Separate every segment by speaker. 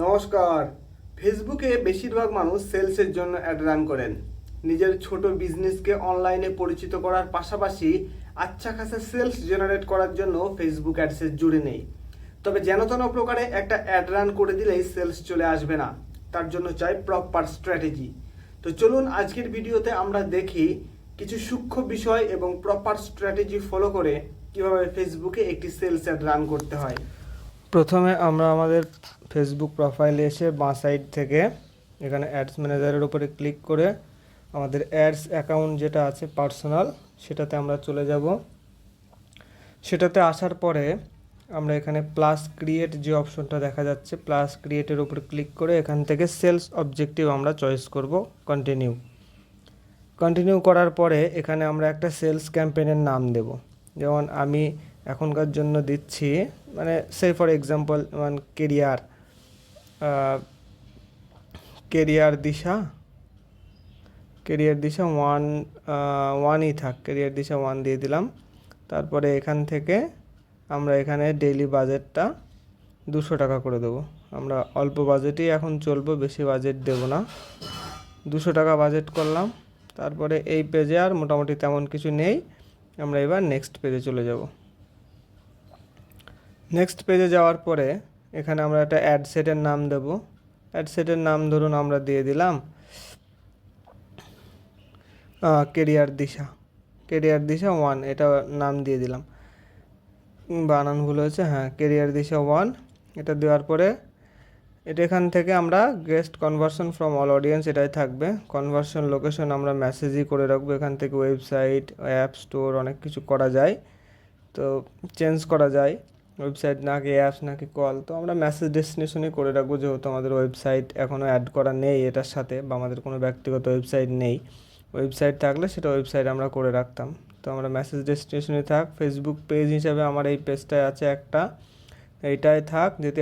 Speaker 1: নমস্কার। ফেসবুকে বেশিরভাগ মানুষ সেলসের জন্য অ্যাড রান করেন। নিজের ছোট বিজনেসকে অনলাইনে পরিচিত করার পাশাপাশি আচ্ছা খাসা সেলস জেনারেট করার জন্য ফেসবুক অ্যাডসের জুড়ে নেই। তবে যেন তেন প্রকারে একটা অ্যাড রান করে দিলেই সেলস চলে আসবে না, তার জন্য চাই প্রপার স্ট্র্যাটেজি। তো চলুন আজকের ভিডিওতে আমরা দেখি কিছু সূক্ষ্ম বিষয় এবং প্রপার স্ট্র্যাটেজি ফলো করে কিভাবে ফেসবুকে একটি সেলস অ্যাড রান করতে হয়। প্রথমে আমরা আমাদের ফেসবুক প্রোফাইলে এসে বাঁ সাইড থেকে এখানে অ্যাডস ম্যানেজারের উপরে ক্লিক করে আমাদের অ্যাডস অ্যাকাউন্ট যেটা আছে পার্সোনাল, সেটাতে আমরা চলে যাব। সেটাতে আসার পরে আমরা এখানে প্লাস ক্রিয়েট যে অপশনটা দেখা যাচ্ছে, প্লাস ক্রিয়েটের উপরে ক্লিক করে এখান থেকে সেলস অবজেক্টিভ আমরা চয়েস করব। কন্টিনিউ করার পরে এখানে আমরা একটা সেলস ক্যাম্পেইনের নাম দেব। যেমন আমি এখনকার জন্য দিচ্ছি, মানে সে ফর এক্সাম্পল কেরিয়ার কেরিয়ার দিশা ওয়ানই থাক, কেরিয়ার দিশা 1 দিয়ে দিলাম। তারপরে এখান থেকে আমরা এখানে ডেইলি বাজেটটা 200 টাকা করে দেবো। আমরা অল্প বাজেটই এখন চলবো, বেশি বাজেট দেব না। 200 টাকা বাজেট করলাম। তারপরে এই পেজে আর মোটামুটি তেমন কিছু নেই। আমরা এবার নেক্সট পেজে চলে যাব। নেক্সট পেজে যাওয়ার পরে এখানে আমরা একটা অ্যাড সেটের নাম দেব। অ্যাড সেটের নাম ধরুন আমরা দিয়ে দিলাম কেরিয়ার দিশা 1, এটা নাম দিয়ে দিলাম। বানান ভুল হয়েছে, হ্যাঁ, কেরিয়ার দিশা 1। এটা দেওয়ার পরে এটা এখান থেকে আমরা guest conversion from all audience এটাই থাকবে। কনভার্সন লোকেশন আমরা মেসেজই করে রাখবো। এখান থেকে ওয়েবসাইট, অ্যাপ স্টোর অনেক কিছু করা যায়, তো চেঞ্জ করা যায়। ওয়েবসাইট নাকি অ্যাপস নাকি কল, তো আমরা মেসেজ ডেস্টিনেশনই করে রাখবো, যেহেতু আমাদের ওয়েবসাইট এখনও অ্যাড করা নেই এটার সাথে, বা আমাদের কোনো ব্যক্তিগত ওয়েবসাইট নেই। ওয়েবসাইট থাকলে সেটা ওয়েবসাইট আমরা করে রাখতাম। তো আমরা মেসেজ ডেস্টিনেশনে থাক। ফেসবুক পেজ হিসাবে আমার এই পেজটায় আছে একটা, এইটাই থাক। যদি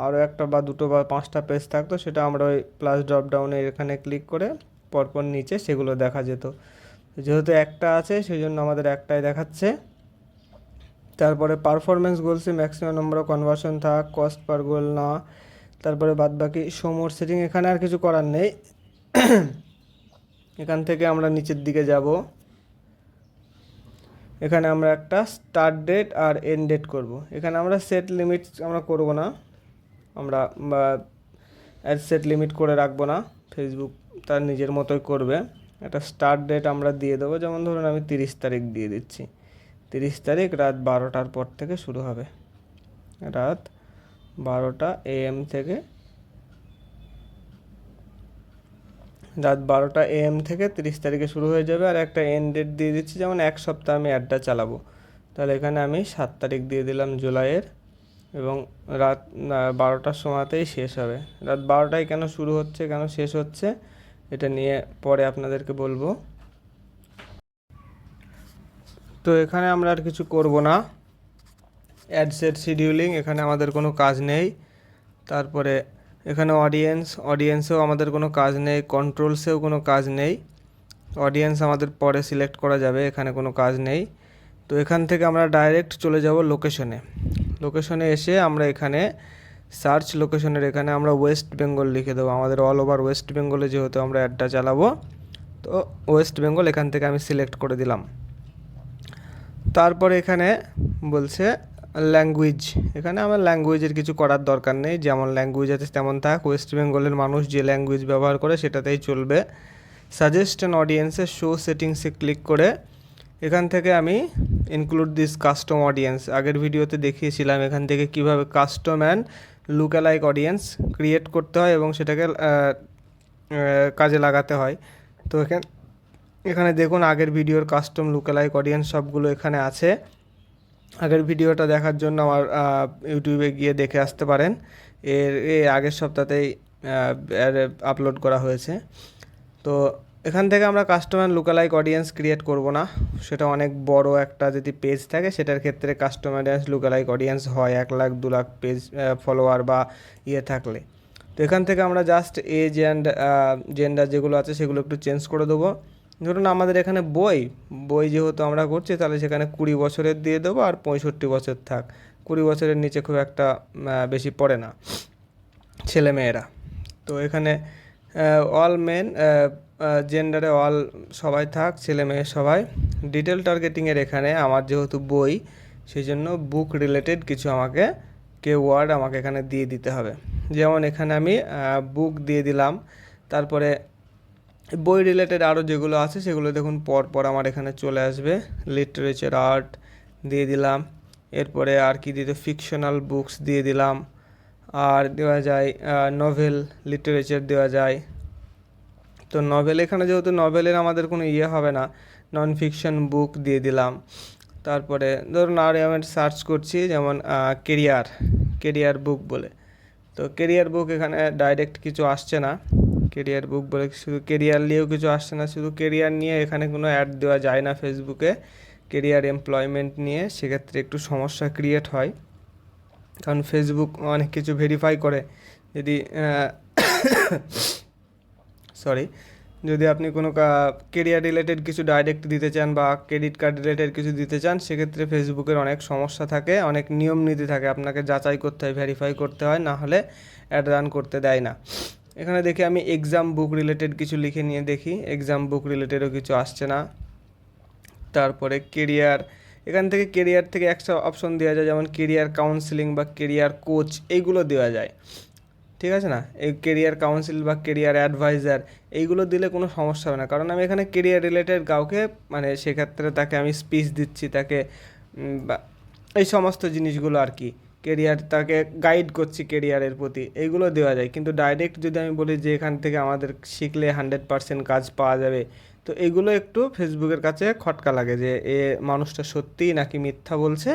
Speaker 1: আরও একটা বা দুটো বা 5টা পেজ থাকতো, সেটা আমরা ওই প্লাস ড্রপ ডাউনে এখানে ক্লিক করে পরপর নিচে সেগুলো দেখা যেত। যেহেতু একটা আছে সেই জন্য আমাদের একটাই দেখাচ্ছে। তারপরে পারফরমেন্স গোলসে ম্যাক্সিমাম নম্বর অফ কনভার্সন থাক, কস্ট পার গোল না। তারপরে বাদবাকি শো সেটিং, এখানে আর কিছু করার নেই। এখান থেকে আমরা নিচের দিকে যাব। এখানে আমরা একটা স্টার্ট ডেট আর এন্ড ডেট করব। এখানে আমরা সেট লিমিট আমরা করব না, আমরা সেট লিমিট করে রাখবো না। ফেসবুক তার নিজের মতোই করবে। একটা স্টার্ট ডেট আমরা দিয়ে দেবো, যেমন ধরুন আমি 30 তারিখ দিয়ে দিচ্ছি। 30 তারিখ রাত 12টার পর থেকে শুরু হবে। রাত 12টা AM থেকে 30 তারিখে শুরু হয়ে যাবে। আর একটা এন্ড ডেট দিয়ে দিচ্ছি, যেমন 1 সপ্তাহ আমি অ্যাডটা চালাবো। তাহলে এখানে আমি 7 তারিখ দিয়ে দিলাম জুলাইয়ের, এবং রাত 12টার সময়তেই শেষ হবে। রাত 12টায় কেন শুরু হচ্ছে, কেন শেষ হচ্ছে, এটা নিয়ে পরে আপনাদেরকে বলবো। তো এখানে আমরা আর কিছু করব না। অ্যাড সেট শিডিউলিং, এখানে আমাদের কোনো কাজ নেই। তারপরে এখানে অডিয়েন্সেও আমাদের কোনো কাজ নেই, কন্ট্রোলসেও কোনো কাজ নেই। অডিয়েন্স আমাদের পরে সিলেক্ট করা যাবে, এখানে কোনো কাজ নেই। তো এখান থেকে আমরা ডাইরেক্ট চলে যাব লোকেশনে এসে আমরা এখানে সার্চ লোকেশনের এখানে আমরা ওয়েস্ট বেঙ্গল লিখে দেবো। আমাদের অল ওভার ওয়েস্ট বেঙ্গলে যেহেতু আমরা অ্যাডটা চালাবো, তো ওয়েস্ট বেঙ্গল এখান থেকে আমি সিলেক্ট করে দিলাম। তারপরে এখানে বলছে ল্যাঙ্গুয়েজ, এখানে আমার ল্যাঙ্গুয়েজের কিছু করার দরকার নেই, যেমন ল্যাঙ্গুয়েজ আছে তেমন থাক। ওয়েস্ট বেঙ্গলের মানুষ যে ল্যাঙ্গুয়েজ ব্যবহার করে সেটাতেই চলবে। সাজেস্ট অ্যান অডিয়েন্সে শো সেটিংসে ক্লিক করে এখান থেকে আমি ইনক্লুড দিস কাস্টম অডিয়েন্স, আগের ভিডিওতে দেখিয়েছিলাম এখান থেকে কিভাবে কাস্টম অ্যান্ড লুকঅ্যালাইক অডিয়েন্স ক্রিয়েট করতে হয় এবং সেটাকে কাজে লাগাতে হয়। তো এখানে দেখুন আগের ভিডিওর কাস্টম লুকঅ্যালাইক অডিয়েন্স সবগুলো এখানে আছে। আগের ভিডিওটা দেখার জন্য আমার ইউটিউবে গিয়ে দেখে আসতে পারেন। আগের সপ্তাহতেই আপলোড করা হয়েছে। তো এখান থেকে আমরা কাস্টমার লুকঅ্যালাইক অডিয়েন্স ক্রিয়েট করব না, সেটা অনেক বড় একটা যদি পেজ থাকে সেটার ক্ষেত্রে কাস্টমার লুকঅ্যালাইক অডিয়েন্স হয় 1 লাখ 2 লাখ পেজ ফলোয়ার বা থাকলে। তো এখান থেকে আমরা জাস্ট এজ অ্যান্ড জেন্ডার যেগুলো আছে সেগুলো একটু চেঞ্জ করে দেবো। ধরুন আমাদের এখানে বই যেহেতু আমরা করছি, তাহলে সেখানে 20 বছরের দিয়ে দেবো, আর 65 বছর থাক। 20 বছরের নিচে খুব একটা বেশি পড়ে না। ছেলেমেয়েরা। তো এখানে অল মেন, জেন্ডারে অল সবাই থাক, ছেলে মেয়ে সবাই। ডিটেল টার্গেটিংয়ের এখানে আমার যেহেতু বই, সেই জন্য বুক রিলেটেড কিছু আমাকে ওয়ার্ড আমাকে এখানে দিয়ে দিতে হবে। যেমন এখানে আমি বুক দিয়ে দিলাম, তারপরে বই রিলেটেড আরও যেগুলো আছে সেগুলো দেখুন পর আমার এখানে চলে আসবে। লিটারেচার আর্ট দিয়ে দিলাম, এরপরে আর কি দিতে, ফিকশনাল বুকস দিয়ে দিলাম, আর দেওয়া যায় নভেল লিটারেচার দেওয়া যায়। তো নভেল, এখানে যেহেতু নভেলের আমাদের কোনো হবে না, নন ফিকশন বুক দিয়ে দিলাম। তারপরে ধরুন আর আমি সার্চ করছি যেমন কেরিয়ার বুক বলে, তো কেরিয়ার বুক এখানে ডাইরেক্ট কিছু আসছে না। কেরিয়ার বুক বলে শুধু কেরিয়ার নিয়েও কিছু আসছে না, শুধু কেরিয়ার নিয়ে এখানে কোনো অ্যাড দেওয়া যায় না ফেসবুকে। কেরিয়ার এমপ্লয়মেন্ট নিয়ে সেক্ষেত্রে একটু সমস্যা ক্রিয়েট হয়, কারণ ফেসবুক অনেক কিছু ভেরিফাই করে। যদি সরি, যদি আপনি কোনো কেরিয়ার রিলেটেড কিছু ডাইরেক্ট দিতে চান বা ক্রেডিট কার্ড রিলেটেড কিছু দিতে চান, সেক্ষেত্রে ফেসবুকের অনেক সমস্যা থাকে, অনেক নিয়ম নীতি থাকে, আপনাকে যাচাই করতে হয়, ভেরিফাই করতে হয়, না হলে অ্যাড রান করতে দেয় না। এখানে দেখি আমি এক্সাম বুক রিলেটেড কিছু লিখে নিয়ে দেখি, এক্সাম বুক রিলেটেডও কিছু আসছে না। তারপরে কেরিয়ার, এখান থেকে কেরিয়ার থেকে একটা অপশন দেওয়া যায়, যেমন কেরিয়ার কাউন্সিলিং বা কেরিয়ার কোচ, এইগুলো দেওয়া যায়, ঠিক আছে না। এই কেরিয়ার কাউন্সিল বা কেরিয়ার অ্যাডভাইজার এইগুলো দিলে কোনো সমস্যা হবে না, কারণ আমি এখানে কেরিয়ার রিলেটেড কাউকে মানে সেক্ষেত্রে তাকে আমি স্পিচ দিচ্ছি, তাকে বা এই সমস্ত জিনিসগুলো আর কি, কেরিয়ার তাকে গাইড করছি কেরিয়ারের প্রতি, এইগুলো দেওয়া যায়। কিন্তু ডাইরেক্ট যদি আমি বলি যে এখান থেকে আমাদের শিখলে 100% কাজ পাওয়া যাবে, তো এগুলো একটু ফেসবুকের কাছে খটকা লাগে যে এ মানুষটা সত্যিই নাকি মিথ্যা বলছে,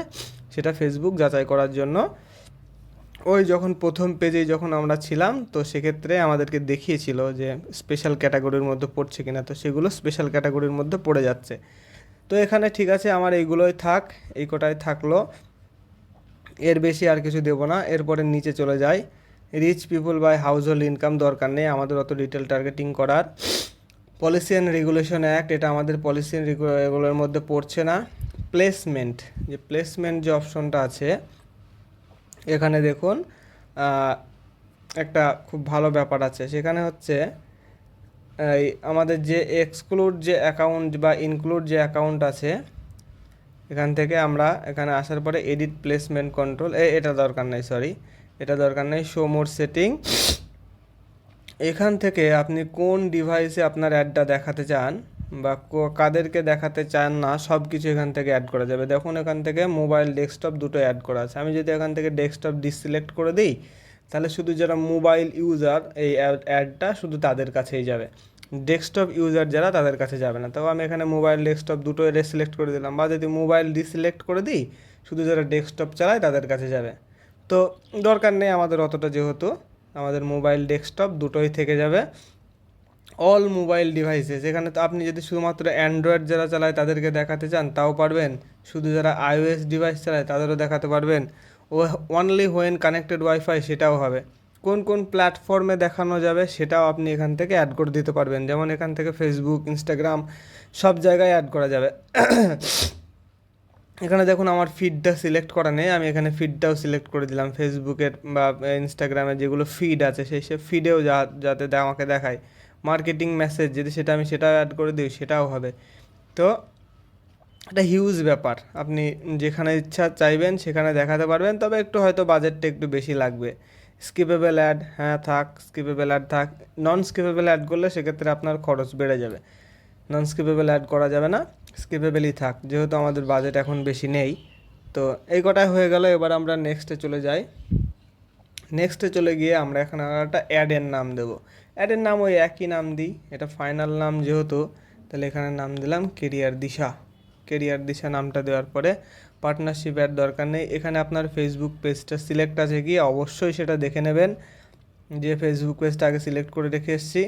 Speaker 1: সেটা ফেসবুক যাচাই করার জন্য ওই যখন প্রথম পেজেই যখন আমরা ছিলাম, তো সেক্ষেত্রে আমাদেরকে দেখিয়েছিল যে স্পেশাল ক্যাটাগরির মধ্যে পড়ছে কিনা, তো সেগুলো স্পেশাল ক্যাটাগরির মধ্যে পড়ে যাচ্ছে। তো এখানে ঠিক আছে, আমার এইগুলোই থাক, এই কটাই থাকলো, এর বেশি আর কিছু দেবো না। এরপরে নিচে চলে যাই, rich people by household income দরকার নেই আমাদের অত ডিটেল টার্গেটিং করার। পলিসি অ্যান্ড রেগুলেশন অ্যাক্ট, এটা আমাদের পলিসি অ্যান্ড রেগুলার মধ্যে পড়ছে না। প্লেসমেন্ট, যে প্লেসমেন্ট যে অপশনটা আছে এখানে দেখুন, একটা খুব ভালো ব্যাপার আছে সেখানে হচ্ছে, এই আমাদের যে এক্সক্লুড যে অ্যাকাউন্ট বা ইনক্লুড যে অ্যাকাউন্ট আছে, এখান থেকে আমরা এখানে আসার পরে এডিট প্লেসমেন্ট কন্ট্রোল, এটা দরকার নেই, সরি এটা দরকার নেই। শো মোর সেটিং, এখান থেকে আপনি কোন ডিভাইসে আপনার অ্যাডটা দেখাতে চান বা কাদেরকে দেখাতে চান না, সব কিছু এখান থেকে অ্যাড করা যাবে। দেখুন এখান থেকে মোবাইল ডেস্কটপ দুটো অ্যাড করা আছে। আমি যদি এখান থেকে ডেস্কটপ ডিসিলেক্ট করে দিই, তাহলে শুধু যারা মোবাইল ইউজার এই অ্যাডটা শুধু তাদের কাছেই যাবে, ডেস্কটপ ইউজার যারা তাদের কাছে যাবে না। তাও আমি এখানে মোবাইল ডেস্কটপ দুটো সিলেক্ট করে দিলাম, বা যদি মোবাইল ডিসিলেক্ট করে দিই, শুধু যারা ডেস্কটপ চালায় তাদের কাছে যাবে। তো দরকার নেই আমাদের অতটা, যেহেতু আমাদের মোবাইল ডেস্কটপ দুটোই থেকে যাবে। অল মোবাইল ডিভাইসেস, এখানে তো আপনি যদি শুধুমাত্র অ্যান্ড্রয়েড যারা চালায় তাদেরকে দেখাতে চান তাও পারবেন, শুধু যারা আইওএস ডিভাইস চালায় তাদেরও দেখাতে পারবেন, ও অনলি হোয়েন কানেক্টেড ওয়াইফাই সেটাও হবে। কোন কোন প্ল্যাটফর্মে দেখানো যাবে সেটাও আপনি এখান থেকে অ্যাড করে দিতে পারবেন, যেমন এখান থেকে ফেসবুক, ইনস্টাগ্রাম সব জায়গায় অ্যাড করা যাবে। এখানে দেখুন আমার ফিডটা সিলেক্ট করা নেই, আমি এখানে ফিডটাও সিলেক্ট করে দিলাম, ফেসবুকের বা ইনস্টাগ্রামের যেগুলো ফিড আছে সেই সব ফিডেও যাতে আমাকে দেখায়। মার্কেটিং মেসেজ যদি সেটা আমি সেটাও অ্যাড করে দিই, সেটাও হবে। তো এটা হিউজ ব্যাপার, আপনি যেখানে ইচ্ছা চাইবেন সেখানে দেখাতে পারবেন, তবে একটু হয়তো বাজেটটা একটু বেশি লাগবে। স্কিপেবল অ্যাড, হ্যাঁ থাক, স্কিপেবল অ্যাড থাক। নন স্কিপেবল অ্যাড করলে সেক্ষেত্রে আপনার খরচ বেড়ে যাবে, নন স্কিপেবল অ্যাড করা যাবে না, স্কিপেবলই থাক, যেহেতু আমাদের বাজেট এখন বেশি নেই। তো এই কটাই হয়ে গেল, এবার আমরা নেক্সটে চলে যাই। নেক্সটে চলে গিয়ে আমরা এখানে একটা অ্যাডের নাম দেবো। অ্যাডের নাম ওই একই নাম দিই, এটা ফাইনাল নাম যেহেতু, তাহলে এখানে নাম দিলাম কেরিয়ার দিশা। কেরিয়ার দিশা নামটা দেওয়ার পরে পার্টনারশিপ অ্যাড দরকার নেই। এখানে আপনার ফেসবুক পেজটা সিলেক্ট আছে কি অবশ্যই সেটা দেখে নেবেন, যে ফেসবুক পেজটা আগে সিলেক্ট করে রেখে এসেছি।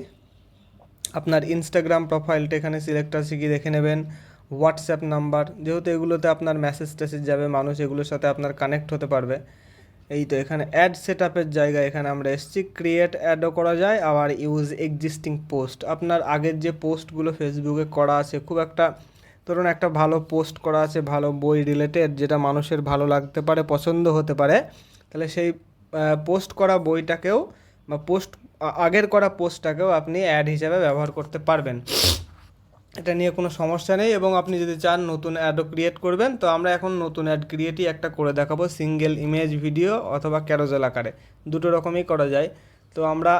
Speaker 1: আপনার ইনস্টাগ্রাম প্রোফাইলটা এখানে সিলেক্ট আছে কি দেখে নেবেন। হোয়াটসঅ্যাপ নাম্বার, যেহেতু এগুলোতে আপনার মেসেজ টেসেজ যাবে, মানুষ এগুলোর সাথে আপনার কানেক্ট হতে পারবে। এই তো এখানে অ্যাড সেট আপের জায়গায় এখানে আমরা এসেছি, ক্রিয়েট অ্যাডও করা যায়, আবার ইউজ এক্সিস্টিং পোস্ট, আপনার আগের যে পোস্টগুলো ফেসবুকে করা আছে, খুব একটা ধরুন একটা ভালো পোস্ট করা আছে ভালো বই রিলেটেড, যেটা মানুষের ভালো লাগতে পারে, পছন্দ হতে পারে, তাহলে সেই পোস্ট করা বইটাকেও বা পোস্ট আগের করা পোস্টটাকেও আপনি অ্যাড হিসাবে ব্যবহার করতে পারবেন। এটা নিয়ে কোনো সমস্যা নেই। এবং আপনি যদি চান নতুন অ্যাডও ক্রিয়েট করবেন, তো আমরা এখন নতুন অ্যাড ক্রিয়েটই একটা করে দেখাবো, সিঙ্গেল ইমেজ ভিডিও অথবা ক্যারোজেল আকারে, দুটো রকমই করা যায়। তো আমরা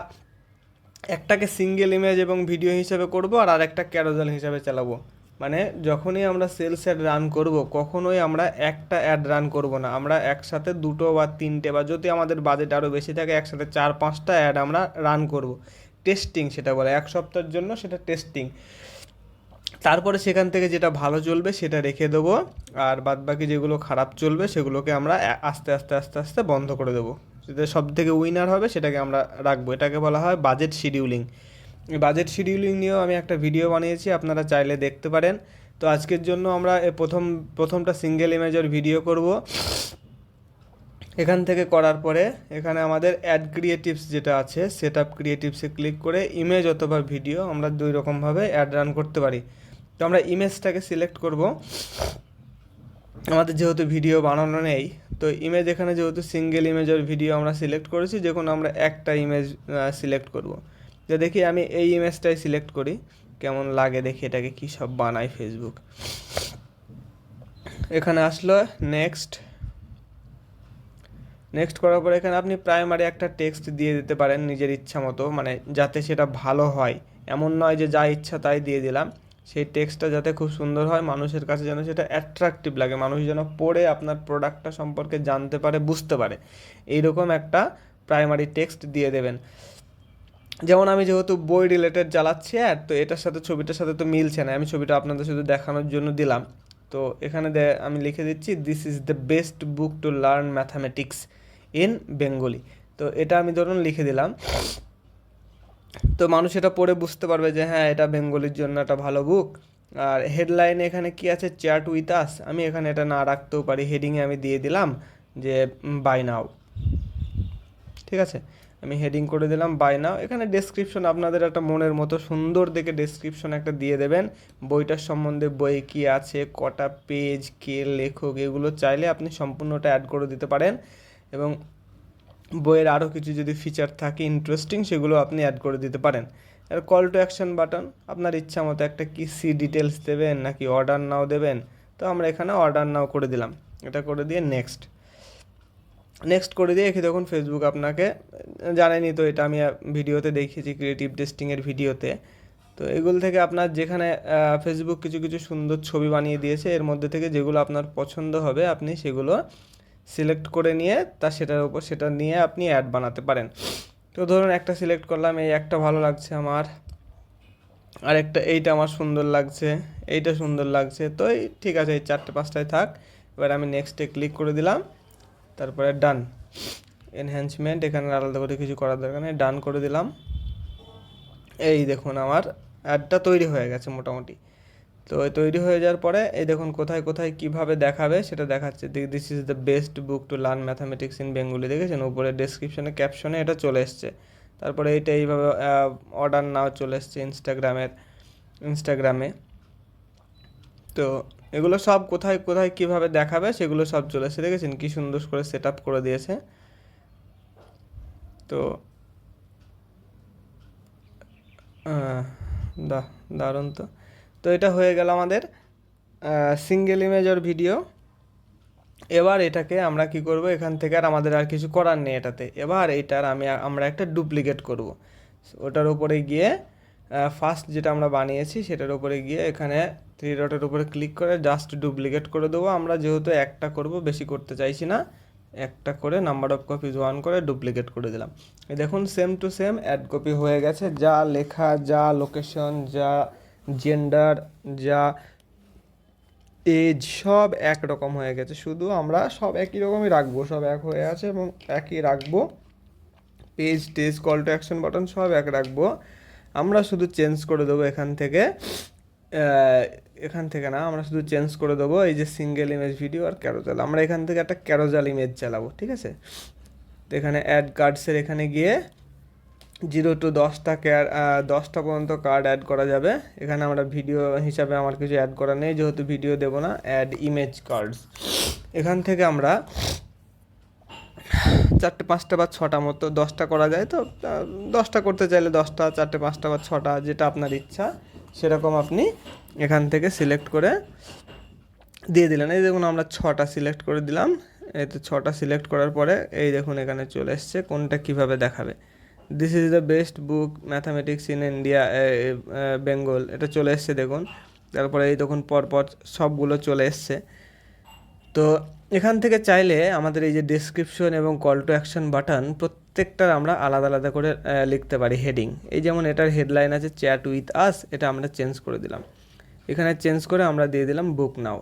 Speaker 1: একটাকে সিঙ্গেল ইমেজ এবং ভিডিও হিসেবে করব, আর আরেকটা ক্যারোজেল হিসাবে চালাবো। মানে যখনই আমরা সেলস অ্যাড রান করব, কখনোই আমরা একটা অ্যাড রান করব না, আমরা একসাথে দুটো বা তিনটে, বা যদি আমাদের বাজেট আরও বেশি থাকে একসাথে 4-5টা অ্যাড আমরা রান করব। টেস্টিং সেটা বলে, 1 সপ্তাহের জন্য সেটা টেস্টিং। তারপরে সেখান থেকে যেটা ভালো চলবে সেটা রেখে দেবো, আর বাদবাকি যেগুলো খারাপ চলবে সেগুলোকে আমরা আস্তে আস্তে আস্তে আস্তে বন্ধ করে দেবো। যেটা সব থেকে উইনার হবে সেটাকে আমরা রাখবো। এটাকে বলা হয় বাজেট শিডিউলিং। এই বাজেট শিডিউলিং নিয়েও আমি একটা ভিডিও বানিয়েছি, আপনারা চাইলে দেখতে পারেন। তো আজকের জন্য আমরা প্রথমটা সিঙ্গেল ইমেজের ভিডিও করব। এখান থেকে করার পরে এখানে আমাদের অ্যাড ক্রিয়েটিভস যেটা আছে, সেট আপ ক্রিয়েটিভসে ক্লিক করে ইমেজ অথবা ভিডিও আমরা দুই রকমভাবে অ্যাড রান করতে পারি। তো আমরা ইমেজটাকে সিলেক্ট করব, আমাদের যেহেতু ভিডিও বানানো নেই। তো ইমেজ এখানে যেহেতু সিঙ্গেল ইমেজের ভিডিও আমরা সিলেক্ট করেছি, যে কোনো আমরা একটা ইমেজ সিলেক্ট করব। তো দেখি আমি এই ইমেজটাই সিলেক্ট করি, কেমন লাগে দেখি এটাকে কী সব বানাই ফেসবুক। এখানে আসলো নেক্সট করার পরে এখানে আপনি প্রাইমারি একটা টেক্সট দিয়ে দিতে পারেন নিজের ইচ্ছা মতো, মানে যাতে সেটা ভালো হয়। এমন নয় যে যা ইচ্ছা তাই দিয়ে দিলাম, সেই টেক্সটটা যাতে খুব সুন্দর হয়, মানুষের কাছে যেন সেটা অ্যাট্রাকটিভ লাগে, মানুষ যেন পড়ে আপনার প্রোডাক্টটা সম্পর্কে জানতে পারে, বুঝতে পারে। এইরকম একটা প্রাইমারি টেক্সট দিয়ে দেবেন। যেমন আমি যেহেতু বই রিলেটেড চালাচ্ছি অ্যাড, তো এটার সাথে ছবিটার সাথে তো মিলছে না, আমি ছবিটা আপনাদের শুধু দেখানোর জন্য দিলাম। তো এখানে আমি লিখে দিচ্ছি, this is the best book to learn mathematics in Bengali. তো এটা আমি ধরুন লিখে দিলাম, তো মানুষ এটা পড়ে বুঝতে পারবে যে হ্যাঁ এটা বেঙ্গলির জন্য একটা ভালো বুক। আর হেডলাইনে এখানে কি আছে, চ্যাট উইথ আস, আমি এখানে এটা না রাখতেও পারি, হেডিংয়ে আমি দিয়ে দিলাম যে বাই নাও। ঠিক আছে, আমি হেডিং করে দিলাম বাই নাও। এখানে ডেসক্রিপশন আপনাদের একটা মনের মতো সুন্দর দেখে ডেসক্রিপশন একটা দিয়ে দেবেন, বইটার সম্বন্ধে, বই কী আছে, কটা পেজ, কে লেখক, এগুলো চাইলে আপনি সম্পূর্ণটা অ্যাড করে দিতে পারেন। এবং বইয়ের আরও কিছু যদি ফিচার থাকে ইন্টারেস্টিং, সেগুলো আপনি অ্যাড করে দিতে পারেন। আর কল টু অ্যাকশন বাটন আপনার ইচ্ছা মতো, একটা কি সি ডিটেলস দেবেন নাকি অর্ডার নাও দেবেন। তো আমরা এখানে অর্ডার নাও করে দিলাম, এটা করে দিয়ে নেক্সট করে দিয়ে এখানে দেখুন ফেসবুক আপনাকে জানেনি, তো এটা আমি ভিডিওতে দেখিয়েছি, ক্রিয়েটিভ টেস্টিংয়ের ভিডিওতে। তো এগুলো থেকে আপনার যেখানে ফেসবুক কিছু কিছু সুন্দর ছবি বানিয়ে দিয়েছে, এর মধ্যে থেকে যেগুলো আপনার পছন্দ হবে আপনি সেগুলো সিলেক্ট করে নিয়ে সেটার উপর সেটা নিয়ে আপনি অ্যাড বানাতে পারেন। তো ধরুন একটা সিলেক্ট করলাম, এই একটা ভালো লাগছে আমার, আরেকটা এইটা আমার সুন্দর লাগছে, এইটা সুন্দর লাগছে, তো এই ঠিক আছে, এই 4-5টায় থাক। এবার আমি নেক্সটে ক্লিক করে দিলাম, তারপরে ডান। এনহ্যান্সমেন্ট এখানে আলাদা করে কিছু করার দরকার নেই, ডান করে দিলাম। এই দেখুন আমার অ্যাডটা তৈরি হয়ে গেছে মোটামুটি। তো তৈরি হয়ে যাওয়ার পরে এই দেখুন কোথায় কোথায় কীভাবে দেখাবে সেটা দেখাচ্ছে, this is the best book to learn mathematics in Bengali, দেখেছেন উপরে ডেসক্রিপশনে ক্যাপশনে এটা চলে এসছে। তারপরে এইটা এইভাবে অর্ডার নাও চলে এসছে ইনস্টাগ্রামে। তো এগুলো সব কোথায় কোথায় কীভাবে দেখাবে সেগুলো সব চলে এসছে, দেখেছেন কী সুন্দর করে সেট আপ করে দিয়েছে। তো দারুণ। তো এটা হয়ে গেল আমাদের সিঙ্গেল ইমেজ আর ভিডিও। এবার এটাকে আমরা কি করব, এখান থেকে আর আমাদের আর কিছু করার নেই এটাতে। এবার এইটার আমরা একটা ডুপ্লিকেট করব। ওটার উপরে গিয়ে ফার্স্ট যেটা আমরা বানিয়েছি সেটার উপরে গিয়ে এখানে 3 ডটের উপরে ক্লিক করে জাস্ট ডুপ্লিকেট করে দেবো। আমরা যেহেতু একটা করব, বেশি করতে চাইছি না, একটা করে নাম্বার অফ কপিজ 1 করে ডুপ্লিকেট করে দিলাম। এই দেখুন same to same ad copy হয়ে গেছে, যা লেখা, যা লোকেশন, যা জেন্ডার, যা এজ, সব একরকম হয়ে গেছে। শুধু আমরা সব একই রকমই রাখবো, সব এক হয়ে আছে এবং একই রাখবো। Page, call to action button সব এক রাখবো। আমরা শুধু চেঞ্জ করে দেবো এখান থেকে না, আমরা শুধু চেঞ্জ করে দেবো এই যে সিঙ্গেল ইমেজ ভিডিও আর ক্যারোজাল। আমরা এখান থেকে একটা ক্যারোজাল ইমেজ চালাবো, ঠিক আছে। তো এখানে অ্যাড কার্ডসের এখানে গিয়ে 0 to 10টা পর্যন্ত কার্ড অ্যাড করা যাবে। এখানে আমরা ভিডিও হিসাবে আমার কিছু অ্যাড করা নেই, যেহেতু ভিডিও দেবো না। অ্যাড ইমেজ কার্ডস, এখান থেকে আমরা 4টে 5টা বা 6টা মতো, 10টা করা যায় তো 10টা করতে চাইলে 10টা, 4টে 5টা বা 6টা, যেটা আপনার ইচ্ছা সেরকম আপনি এখান থেকে সিলেক্ট করে দিয়ে দিলেন। এই দেখুন আমরা 6টা সিলেক্ট করে দিলাম। এই তো 6টা সিলেক্ট করার পরে এই দেখুন এখানে চলে এসছে কোনটা কিভাবে দেখাবে। This is the best book mathematics in India Bengal, এটা চলে এসছে দেখুন। তারপরে এই দেখুন পরপর সবগুলো চলে এসছে। তো এখান থেকে চাইলে আমাদের এই যে ডেসক্রিপশন এবং কল টু অ্যাকশন বাটন প্রত্যেকটার আমরা আলাদা আলাদা করে লিখতে পারি হেডিং। এই যেমন এটার হেডলাইন আছে চ্যাট উইথ আস, এটা আমরা চেঞ্জ করে দিলাম। এখানে চেঞ্জ করে আমরা দিয়ে দিলাম বুক নাও।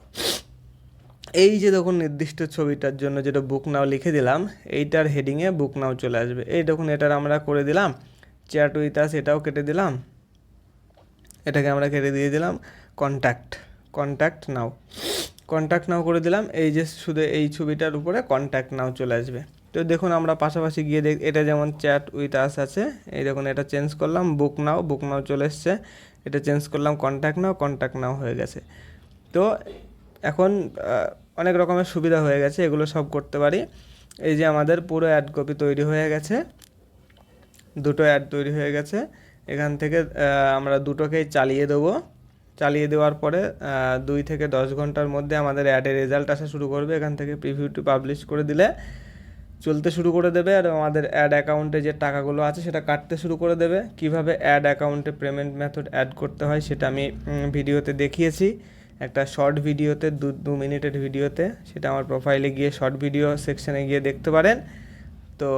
Speaker 1: এই যে দেখুন নির্দিষ্ট ছবিটার জন্য যেটা বুক নাও লিখে দিলাম, এইটার হেডিংয়ে বুক নাও চলে আসবে। এই দেখুন এটার আমরা করে দিলাম চ্যাট উইথ আস, এটাও কেটে দিলাম, এটাকে আমরা কেটে দিয়ে দিলাম কন্ট্যাক্ট নাও করে দিলাম। এই যে শুধু এই ছবিটার উপরে কন্ট্যাক্ট নাও চলে আসবে। তো দেখুন আমরা পাশাপাশি গিয়ে এটা যেমন চ্যাট উইথ আস আছে, এই দেখুন এটা চেঞ্জ করলাম বুক নাও চলে এসছে, এটা চেঞ্জ করলাম কন্ট্যাক্ট নাও হয়ে গেছে। তো এখন অনেক রকমের সুবিধা হয়ে গেছে, এগুলো সব করতে পারি। এই যে আমাদের পুরো অ্যাড কপি তৈরি হয়ে গেছে, দুটো অ্যাড তৈরি হয়ে গেছে। এখান থেকে আমরা দুটোকেই চালিয়ে দেবো। চালিয়ে দেওয়ার পরে 2 থেকে 10 ঘন্টার মধ্যে আমাদের অ্যাডের রেজাল্ট আসা শুরু করবে। এখান থেকে প্রিভিউ টু পাবলিশ করে দিলে চলতে শুরু করে দেবে, আর আমাদের অ্যাড অ্যাকাউন্টে যে টাকাগুলো আছে সেটা কাটতে শুরু করে দেবে। কিভাবে অ্যাড অ্যাকাউন্টে পেমেন্ট মেথড অ্যাড করতে হয় সেটা আমি ভিডিওতে দেখিয়েছি, একটা শর্ট ভিডিওতে, 2 মিনিটের ভিডিওতে। সেটা আমার প্রোফাইলে গিয়ে শর্ট ভিডিও সেকশানে গিয়ে দেখতে পারেন। তো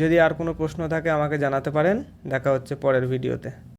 Speaker 1: যদি আর কোনো প্রশ্ন থাকে আমাকে জানাতে পারেন। দেখা হচ্ছে পরের ভিডিওতে।